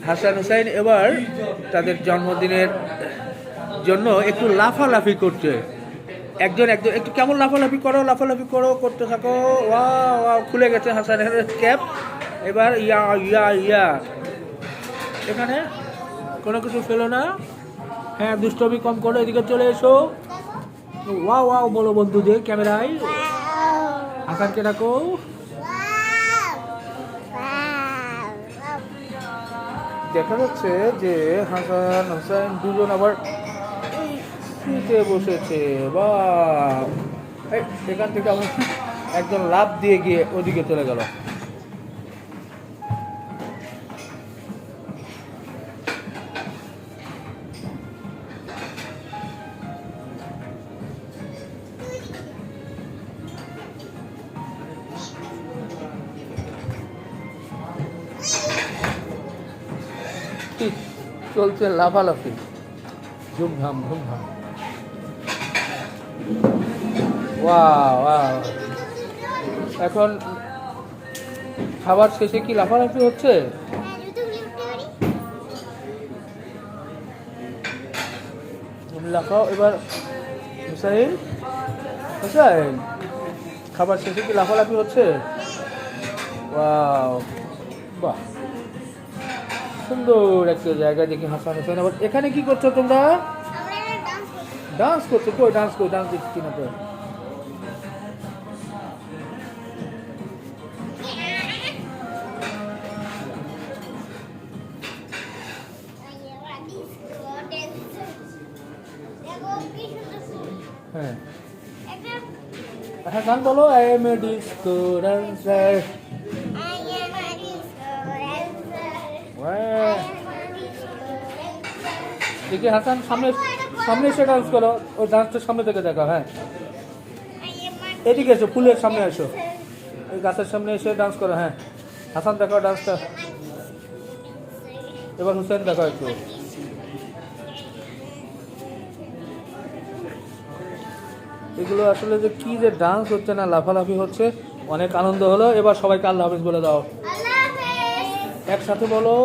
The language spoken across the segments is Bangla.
হাসান হুসাইন এবার তাদের জন্মদিনের জন্য একটু লাফালাফি করছে। একজন একটু কেমন লাফালাফি করো করতে থাকো। ওয়া ওয়া খুলে গেছে হাসানের ক্যাপ। এবার ইয়া ইয়া ইয়া এখানে কোনো কিছু ফেলো না। হ্যাঁ, দুষ্টমি কম করো, এদিকে চলে এসো। ওয়া ওয়া বলো বন্ধুদের ক্যামেরায়। হাসানকে ডাকো। দেখা যাচ্ছে যে হাসান হুসাইন দুজন আবার শুতে বসেছে। বা এখান থেকে আমার একজন লাফ দিয়ে গিয়ে ওদিকে চলে গেল। ঠিক চলছে লাফালাফি, ধুমধাম ধুমধাম। ওয়াও, এখন খাবার শেষে কি লাফালাফি হচ্ছে? লাফাও এবার হুসাইন। হুসাইন, খাবার শেষে কি লাফালাফি হচ্ছে? ওয়াও, বাহ, সুন্দর একটা জায়গা দেখি হাসান হুসাইন। আবার এখানে কি করছো তোমরা? ডান্স করছো? কই ডান্স দেখছি না তো। হ্যাঁ হ্যাঁ, গান বলো। I M A disco dancer. দেখি হাসান, সামনে এসে ডান্স করো। ওই ডান্সটা সামনে থেকে দেখো। হ্যাঁ, এদিকে এসো, ফুলের সামনে এসো, ওই গাছের সামনে এসে ডান্স করো। হ্যাঁ, হাসান দেখো ডান্সটা। এবার হুসেন দেখো একটু। এগুলো আসলে যে কি যে ডান্স হচ্ছে না লাফালাফি হচ্ছে, অনেক আনন্দ হলো। এবার সবাইকে আল্লাহ হাফেজ বলে দাও, একসাথে বলো।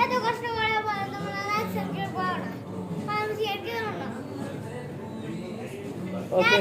এত কষ্ট করে তোমরা লাইক সাবস্ক্রাইব করো না, আমি শেয়ার করো না। ওকে।